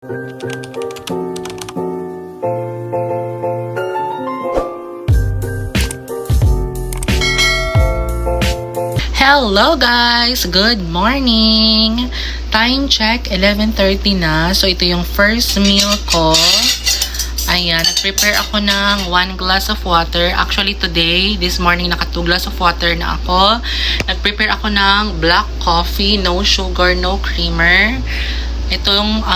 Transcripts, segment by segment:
Hello guys! Good morning! Time check, 11:30 na. So ito yung first meal ko. Ayan, nag-prepare ako ng 1 glass of water. Actually today, this morning, naka 2 glass of water na ako. Nag-prepare ako ng black coffee, no sugar, no creamer. Itong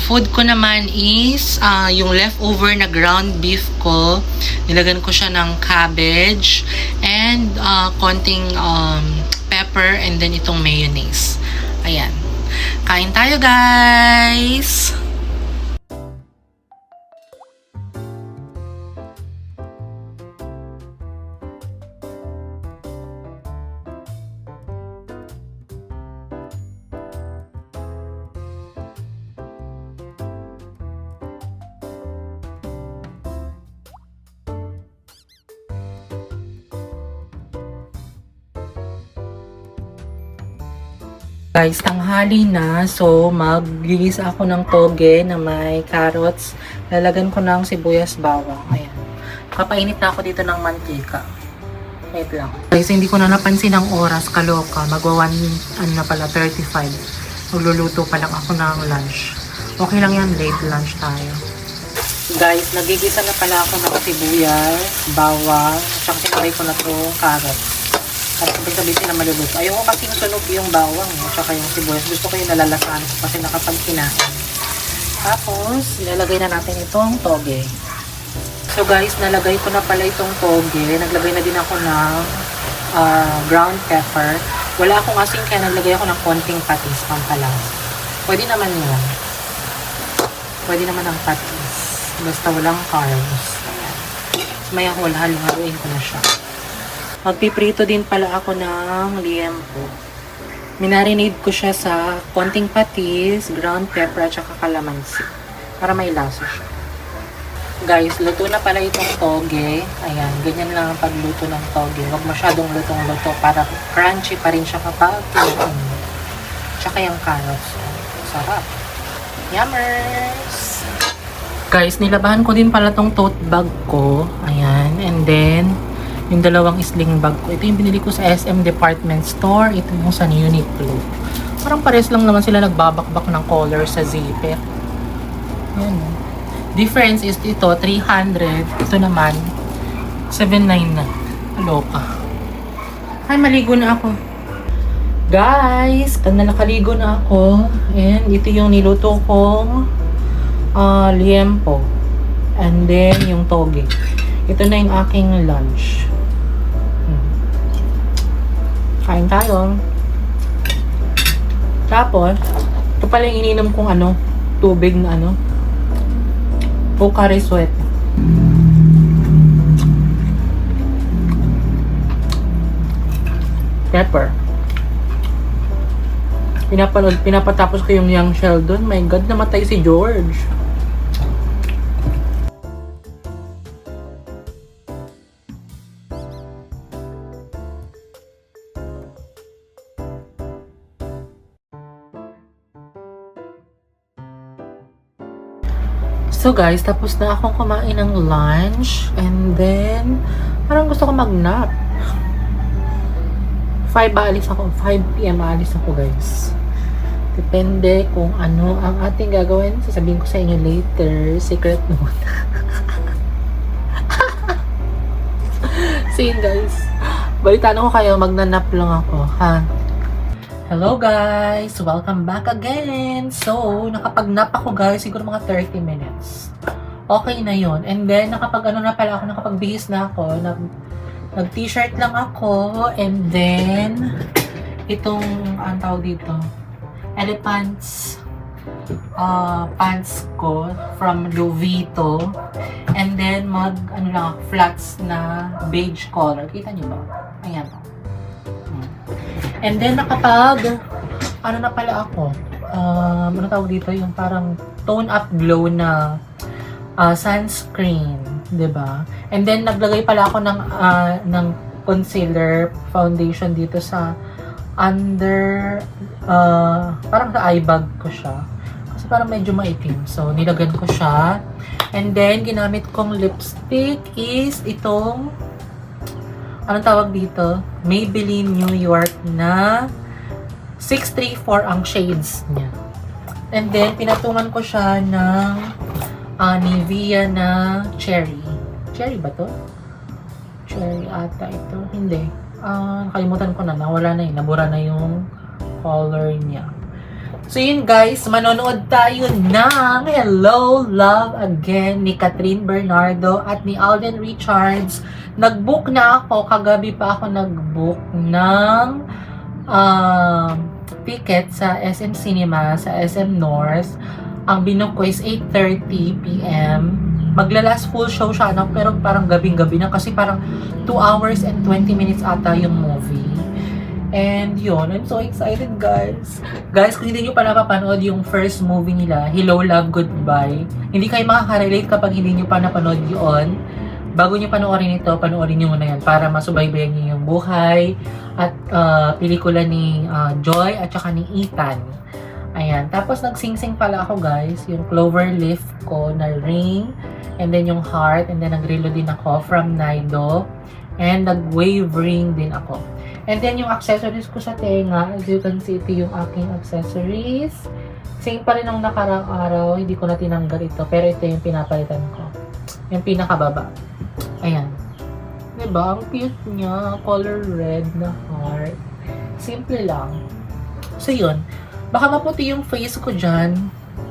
food ko naman is yung leftover na ground beef ko. Nilagyan ko siya ng cabbage and konting pepper and then itong mayonnaise. Ayan. Kain tayo guys! Guys, tanghali na. So, mag-gigisa ako ng toge na may carrots. Lalagyan ko ng sibuyas bawang. Ayan. Kapainit na ako dito ng mantika. Wait lang. Guys, hindi ko na napansin ang oras. Kaloka. Magwa 1, na pala, 35. Magluluto pa lang ako ng lunch. Okay lang yan. Late lunch tayo. Guys, nagigisa na pala ako ng sibuyas, bawang, at saka sinabay ko na itong carrots. At sabay-sabay sila maluluto. Ayoko kasi sunog yung bawang at saka yung sibuyas. Gusto ko yung nalalasahan ko kasi nakapagkinain. Tapos, ilalagay na natin itong toge. So guys, nalagay ko na pala itong toge. Naglagay na din ako ng ground pepper. Wala akong asin kaya naglagay ako ng konting patis pampalas. Pwede naman yun. Pwede naman ang patis. Basta walang carbs. May halo-haluin ko na siya. Magpiprito din pala ako ng liempo. Minarinade ko siya sa konting patis, ground pepper at saka calamansi. Para may lasa siya. Guys, luto na pala itong toge. Ayan, ganyan lang ang pagluto ng toge. Huwag masyadong lutong-luto para crunchy pa rin siya kapag kinain. Tsaka yung carrots. Sarap. Yummers! Guys, nilabahan ko din pala tong tote bag ko. Ayan, and then yung dalawang sling bag ko. Ito yung binili ko sa SM Department Store. Ito yung sa Uniqlo. Parang pares lang naman sila nagbabakbak ng color sa zipper. Yan. Difference is ito, 300. Ito naman, 79 na. Aloka. Ay, maligo na ako. Guys, nakaligo na ako. And ito yung niluto kong liempo. And then, yung toge. Ito na yung aking lunch. Kain tayo. Tapos, ito pala yung ininom kong tubig na Pocari Sweat. Pepper. Pinapatapos ko yung Young Sheldon. My God, namatay si George. So guys, tapos na akong kumain ng lunch and then parang gusto ko mag-nap. 5 PM aalis ako guys. Depende kung ano ang ating gagawin. Sasabihin ko sa inyo later. Secret note. See you guys. Balitaan ko kayo, magnanap lang ako, ha? Hello guys! Welcome back again! So, nakapag-nap ako guys, siguro mga 30 minutes. Okay na yon. And then, nakapagbihis na ako. Nag-t-shirt lang ako. And then, itong, ang tawag dito, elephants pants ko from Lovito. And then, flats na beige color. Kita nyo ba? Ayan. And then, na pala ako? Ano tawag dito? Yung parang tone-up glow na sunscreen. 'Di ba? And then, naglagay pala ako ng concealer foundation dito sa under, parang sa eye bag ko siya. Kasi parang medyo maitim. So, nilagan ko siya. And then, ginamit kong lipstick is itong, anong tawag dito? Maybelline New York na 634 ang shades niya. And then, pinatungan ko siya ng Nivea na cherry. Cherry ba to? Cherry ata ito. Hindi. Nakalimutan ko na. Nawala na yun. Nabura na yung color niya. So yun guys, manonood tayo ng Hello, Love Again ni Catherine Bernardo at ni Alden Richards. Nag-book na ako. Kagabi pa ako nag-book ng ticket sa SM Cinema, sa SM North. Ang binook ko is 8:30 p.m. Maglalas full show siya, no? Pero parang gabing-gabi na kasi parang 2 hours and 20 minutes ata yung movie. And yun, I'm so excited guys. Guys, kung hindi nyo pa napapanood yung first movie nila, Hello, Love, Goodbye, hindi kayo makaka-relate kapag hindi nyo pa napanood yun. Bago nyo panoorin ito, panoorin nyo muna yan para masubaybayan nyo yung buhay at pelikula ni Joy at saka ni Ethan. Ayan. Tapos nag-sing-sing pala ako guys. Yung clover leaf ko na ring. And then yung heart. And then nag-relo din ako from Nido. And nag-wave ring din ako. And then yung accessories ko sa tenga. As you can see, ito yung aking accessories. Same pa rin ang nakarang araw. Hindi ko na tinanggal ito. Pero ito yung pinapalitan ko. Yung pinakababa. Ayan. Diba? Ang cute niya. Color red na heart. Simple lang. So yun. Baka maputi yung face ko dyan.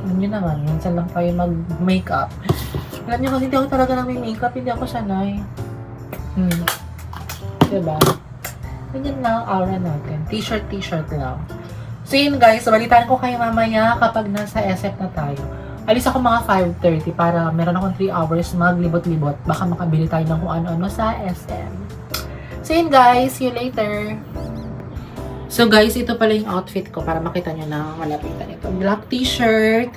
Alam nyo naman, minsan lang tayo mag-makeup. Alam nyo kasi hindi ako talaga nag-makeup, hindi ako sanay. Diba? Ganyan lang ang aura natin. T-shirt lang. So yun guys, balitaan ko kayo mamaya kapag nasa SF na tayo. Alis ako mga 5:30 para meron akong 3 hours maglibot-libot. Baka makabili tayo ng kung ano-ano sa SM. So yun guys, see you later. So guys, ito pala yung outfit ko para makita nyo na malapitan ito. Black t-shirt.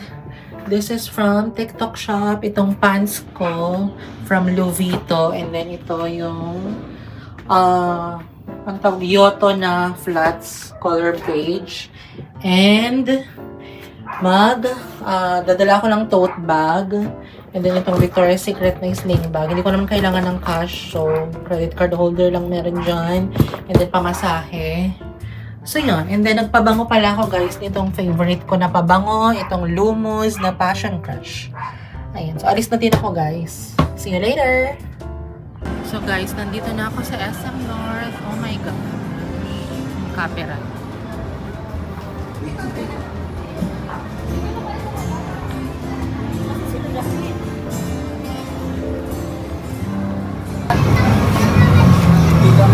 This is from TikTok shop. Itong pants ko from Lovito. And then ito yung ang tawag, Yoto na flats color beige. And dadala ko ng tote bag. And then itong Victoria's Secret na sling bag. Hindi ko naman kailangan ng cash. So, credit card holder lang meron dyan. And then pamasahe. So yun, and then nagpabango pala ako guys nitong favorite ko na pabango, itong Lumos na Passion Crush. Ayan, so alis na din ako guys. See you later! So guys, nandito na ako sa SM North. Oh my God. Copyright.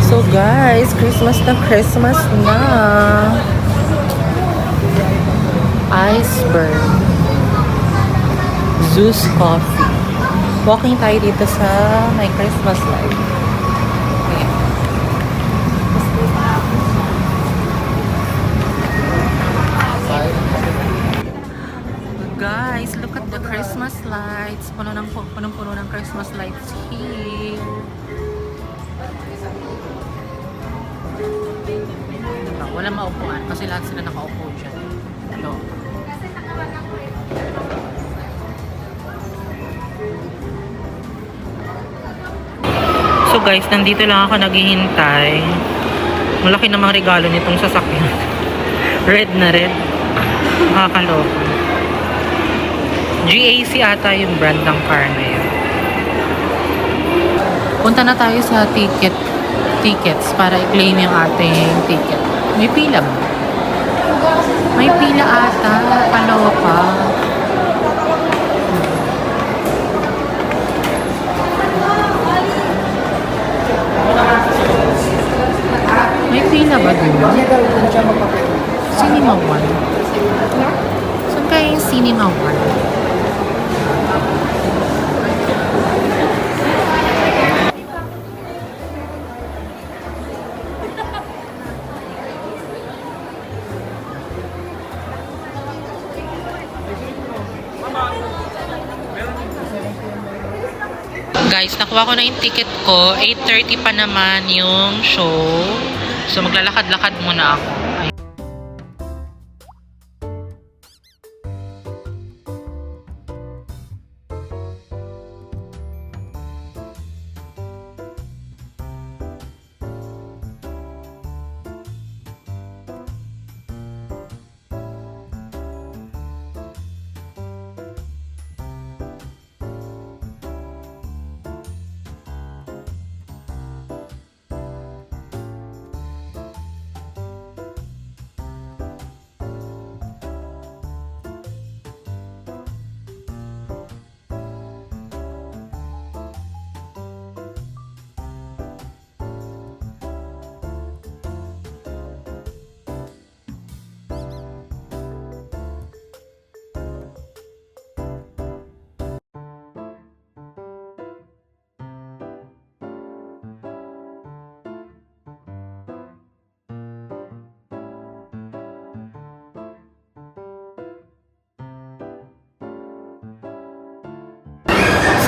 So guys, Christmas na. Iceberg. Zeus Coffee. Walking tayo dito sa my Christmas light. Ayan. Guys, look at the Christmas lights. Punong-puno ng Christmas lights here. Walang maupuan kasi lahat sila nakaupo dyan. Ito. So guys, nandito lang ako naghihintay. Malaki namang regalo nitong sasakyan. Red na red. Nakakaloko. GAC ata yung brand ng car na yun. Punta na tayo sa tickets para i-claim yung ating ticket. May pila ba? May pila ata. Kaloka. May pila ba din? Cinema 1. Saan kaya yung Cinema 1? Guys, nakuha ko na yung ticket ko. 8:30 pa naman yung show. So, maglalakad-lakad muna ako.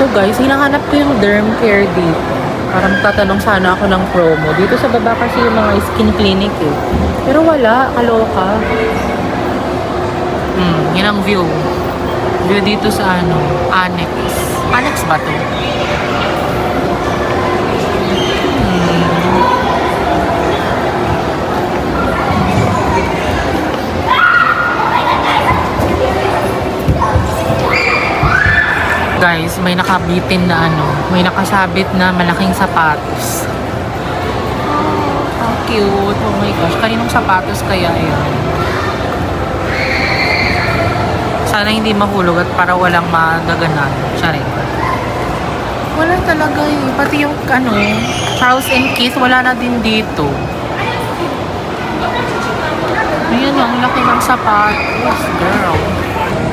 So guys, hinahanap ko yung derm care dito. Parang tatanong sana ako ng promo. Dito sa baba kasi yung mga skin clinic eh. Pero wala, kaloka. Yun ang view. View dito sa ano, Annex. Annex ba to? Guys, may nakabitin na ano, may nakasabit na malaking sapatos. How cute. Oh my gosh, kaninong sapatos kaya yun? Sana hindi mahulog at para walang madaganan. Charing. Wala talaga eh. Pati yung ano, Charles and Keith, wala na din dito. Ayan, ang laki ng sapatos, girl.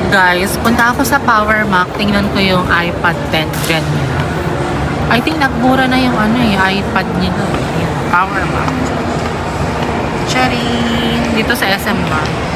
Guys, punta ako sa Power Mac. Tingnan ko yung iPad 10 Gen nila. I think nagmura na yung ano eh, iPad nila. Ayan, Power Mac. Charing! Dito sa SM Mall.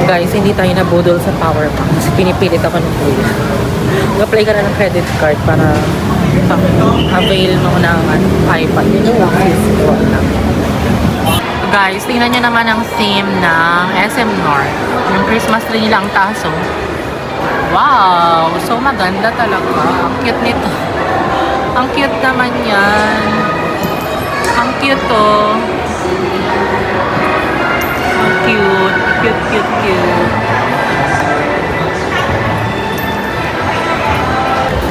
Guys, hindi tayo nabudol sa Power Bank kasi pinipilit ako ng kuya. Mag-apply ka na ng credit card para avail mo ng iPad. Guys, tingnan nyo naman ang theme ng SM North. Yung Christmas tree nila ang taso. Wow! So maganda talaga. Ang cute nito. Ang cute naman yan. Ang cute to. Ang cute. Cute.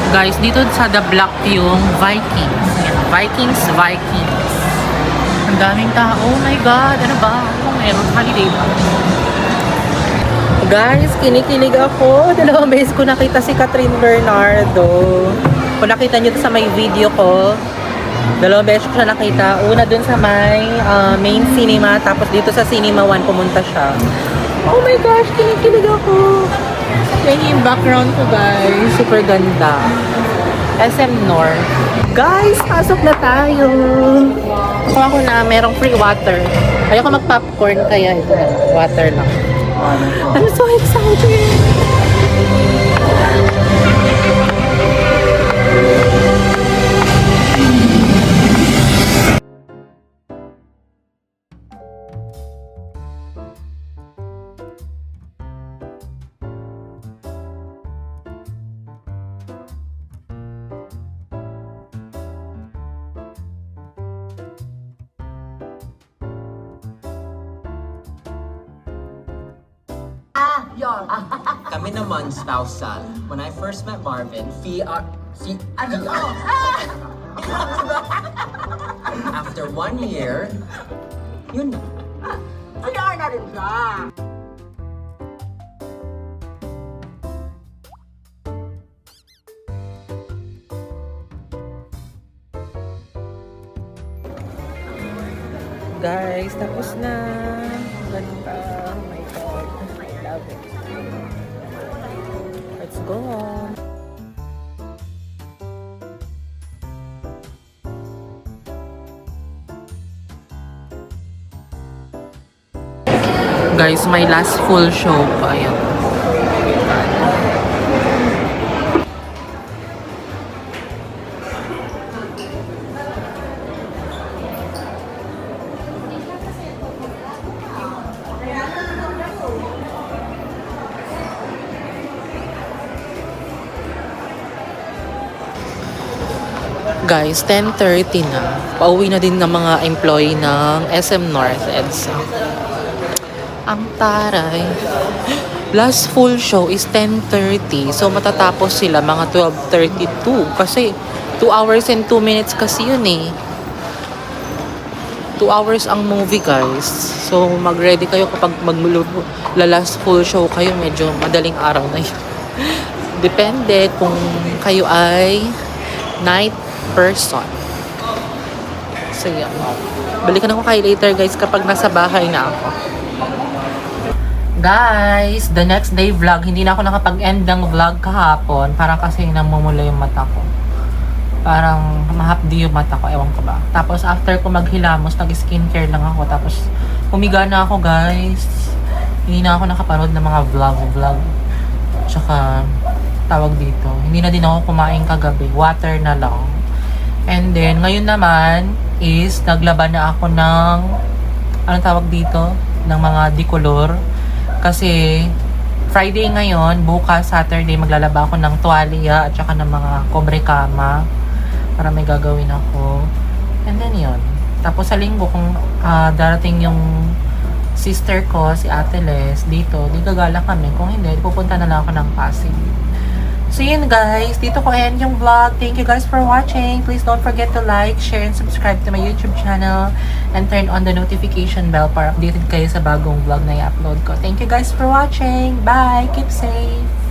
Guys, dito sa The Block yung Vikings. Yan, Vikings. Ang daming tao. Oh my God! Ano ba? Ano meron? Holiday ba? Guys, kinikilig ako. 2 beses ko nakita si Catherine Bernardo. Kung nakita nyo sa may video ko, 2 beses ko siya nakita. Una dun sa may main cinema, tapos dito sa Cinema 1 pumunta siya. Oh my gosh, kinikilig ako. Yan yung background ko, guys. Super ganda. SM North. Guys, pasok na tayo. Kuha ko na, merong free water. Ayoko mag-popcorn, kaya ito na, water lang. I'm so excited! Kami naman, spousal. When I first met Marvin, after 1 year, yun na. VR na rin siya. Guys, tapos na. Ganda. Oh my God. I love it. Let's go. Guys, my last full show pa. Ayan. Guys, 10:30 na. Pauwi na din ng mga employee ng SM North EDSA. Ang taray. Last full show is 10:30. So, matatapos sila mga 12:32. Kasi, 2 hours and 2 minutes kasi yun eh. 2 hours ang movie, guys. So, mag-ready kayo kapag last full show kayo. Medyo madaling araw na yun. Depende kung kayo ay night person. So, yan. Balikan ako kayo later, guys, kapag nasa bahay na ako. Guys, the next day vlog. Hindi na ako nakapag-end ng vlog kahapon. Parang kasi namumula yung mata ko. Parang mahapdi yung mata ko. Ewan ko ba. Tapos, after ko maghilamos, nag-skincare lang ako. Tapos, humiga na ako, guys. Hindi na ako nakapanood ng mga vlog. Tsaka, tawag dito. Hindi na din ako kumain kagabi. Water na lang. And then, ngayon naman is naglaba na ako ng anong tawag dito? Ng mga dicolor. Kasi Friday ngayon, bukas Saturday maglalaba ako ng tuwalya at saka ng mga kobre kama para may gagawin ako. And then yun. Tapos sa linggo kung darating yung sister ko, si Ate Les, dito gagala kami. Kung hindi, pupunta na lang ako ng Pasig. So yun guys, dito ko end yung vlog. Thank you guys for watching. Please don't forget to like, share, and subscribe to my YouTube channel. And turn on the notification bell para updated kayo sa bagong vlog na i-upload ko. Thank you guys for watching. Bye! Keep safe!